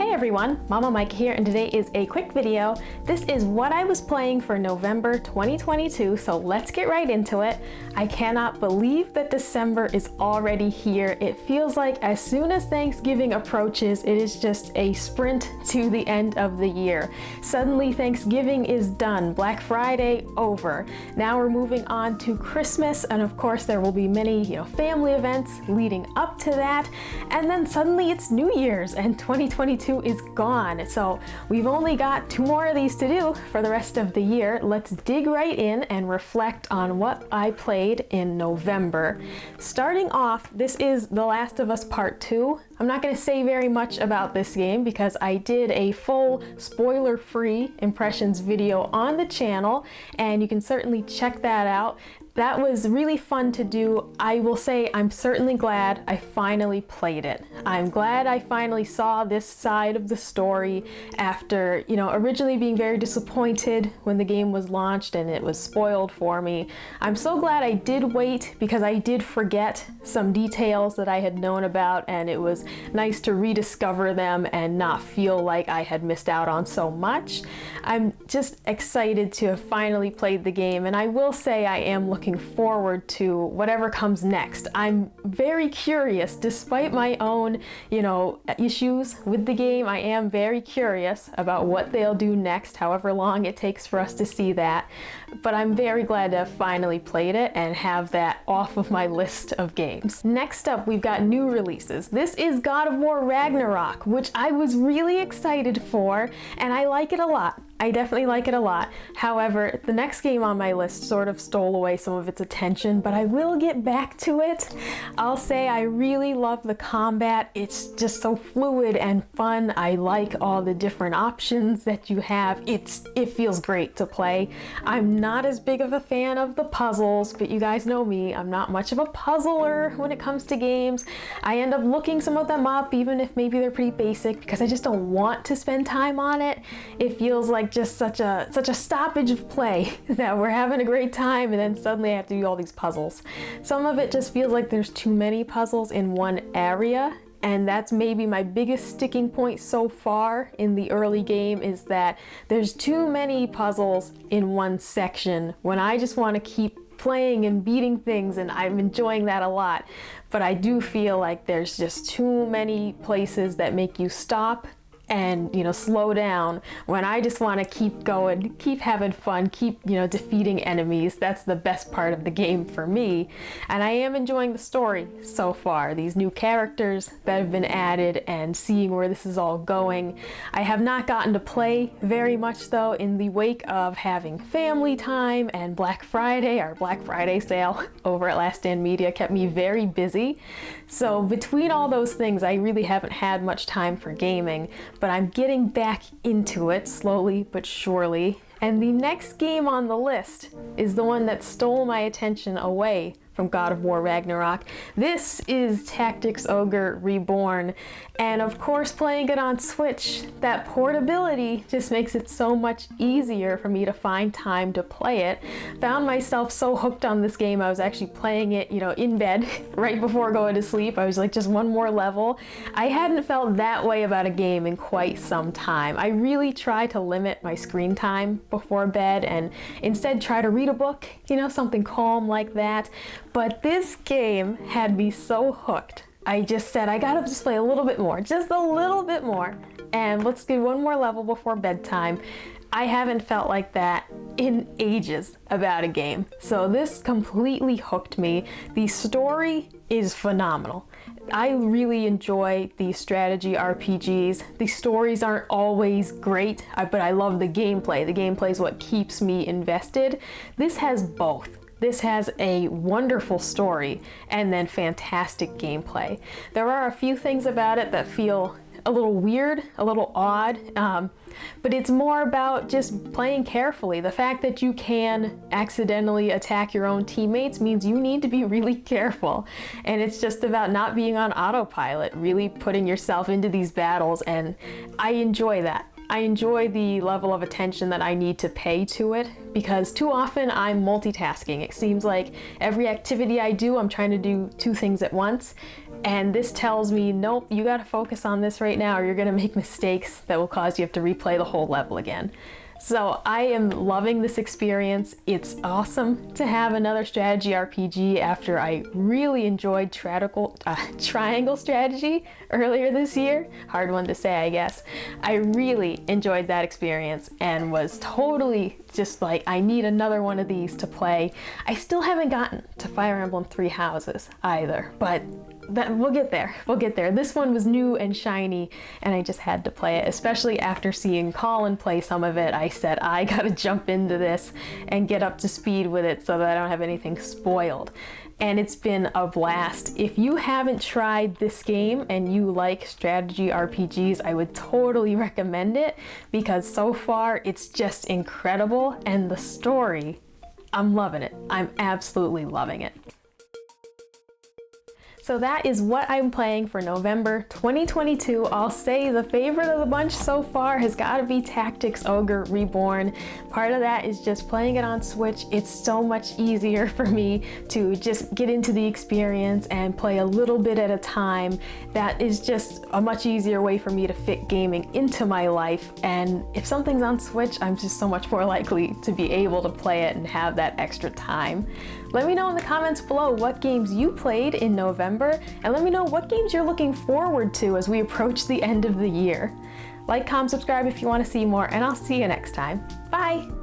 Hey everyone, Mama Mike here, and today is a quick video. This is what I was playing for November 2022, so let's get right into it. I cannot believe that December is already here. It feels like as soon as Thanksgiving approaches, it is just a sprint to the end of the year. Suddenly Thanksgiving is done, Black Friday over. Now we're moving on to Christmas, and of course there will be many, family events leading up to that, and then suddenly it's New Year's and 2022 is gone. So we've only got 2 more of these to do for the rest of the year. Let's dig right in and reflect on what I played in November. Starting off, this is The Last of Us Part 2. I'm not going to say very much about this game because I did a full spoiler-free impressions video on the channel, and you can certainly check that out. That was really fun to do. I will say I'm certainly glad I finally played it. I'm glad I finally saw this side of the story after, originally being very disappointed when the game was launched and it was spoiled for me. I'm so glad I did wait because I did forget some details that I had known about, and it was nice to rediscover them and not feel like I had missed out on so much. I'm just excited to have finally played the game, and I will say I am looking forward to whatever comes next. I'm very curious, despite my own, issues with the game. I am very curious about what they'll do next, however long it takes for us to see that. But I'm very glad to have finally played it and have that off of my list of games. Next up, we've got new releases. This is God of War Ragnarok, which I was really excited for, and I like it a lot. I definitely like it a lot. However, the next game on my list sort of stole away some of its attention, but I will get back to it. I'll say I really love the combat. It's just so fluid and fun. I like all the different options that you have. It feels great to play. I'm not as big of a fan of the puzzles, but you guys know me. I'm not much of a puzzler when it comes to games. I end up looking some of them up, even if maybe they're pretty basic, because I just don't want to spend time on it. It feels like just such a stoppage of play that we're having a great time and then suddenly I have to do all these puzzles. Some of it just feels like there's too many puzzles in one area, and that's maybe my biggest sticking point so far in the early game, is that there's too many puzzles in one section when I just want to keep playing and beating things, and I'm enjoying that a lot. But I do feel like there's just too many places that make you stop and slow down when I just want to keep going, keep having fun, keep defeating enemies. That's the best part of the game for me, and I am enjoying the story so far. These new characters that have been added and seeing where this is all going. I have not gotten to play very much though, in the wake of having family time, and Black Friday, our Black Friday sale over at Last Stand Media kept me very busy. So between all those things, I really haven't had much time for gaming, but I'm getting back into it slowly but surely. And the next game on the list is the one that stole my attention away from God of War Ragnarok. This is Tactics Ogre Reborn, and of course playing it on Switch, that portability just makes it so much easier for me to find time to play it. Found myself so hooked on this game, I was actually playing it, in bed right before going to sleep. I was like, just one more level. I hadn't felt that way about a game in quite some time. I really try to limit my screen time before bed and instead try to read a book, something calm like that. But this game had me so hooked. I just said, I gotta just play a little bit more, just a little bit more, and let's do one more level before bedtime. I haven't felt like that in ages about a game. So this completely hooked me. The story is phenomenal. I really enjoy the strategy RPGs. The stories aren't always great, but I love the gameplay. The gameplay is what keeps me invested. This has both. This has a wonderful story and then fantastic gameplay. There are a few things about it that feel a little weird, a little odd, but it's more about just playing carefully. The fact that you can accidentally attack your own teammates means you need to be really careful, and it's just about not being on autopilot, really putting yourself into these battles, and I enjoy that. I enjoy the level of attention that I need to pay to it, because too often I'm multitasking. It seems like every activity I do, I'm trying to do 2 things at once, And this tells me, nope, you gotta focus on this right now or you're gonna make mistakes that will cause you to have to replay the whole level again. So I am loving this experience. It's awesome to have another strategy RPG after I really enjoyed Triangle Strategy earlier this year. Hard one to say, I guess. I really enjoyed that experience and was totally just like, I need another one of these to play. I still haven't gotten to Fire Emblem Three Houses either, but we'll get there. We'll get there. This one was new and shiny and I just had to play it, especially after seeing Colin play some of it. I said, I gotta jump into this and get up to speed with it so that I don't have anything spoiled. And it's been a blast. If you haven't tried this game and you like strategy RPGs, I would totally recommend it because so far it's just incredible and the story, I'm loving it. I'm absolutely loving it. So that is what I'm playing for November 2022. I'll say the favorite of the bunch so far has got to be Tactics Ogre Reborn. Part of that is just playing it on Switch. It's so much easier for me to just get into the experience and play a little bit at a time. That is just a much easier way for me to fit gaming into my life. And if something's on Switch, I'm just so much more likely to be able to play it and have that extra time. Let me know in the comments below what games you played in November, and let me know what games you're looking forward to as we approach the end of the year. Like, comment, subscribe if you want to see more, and I'll see you next time. Bye!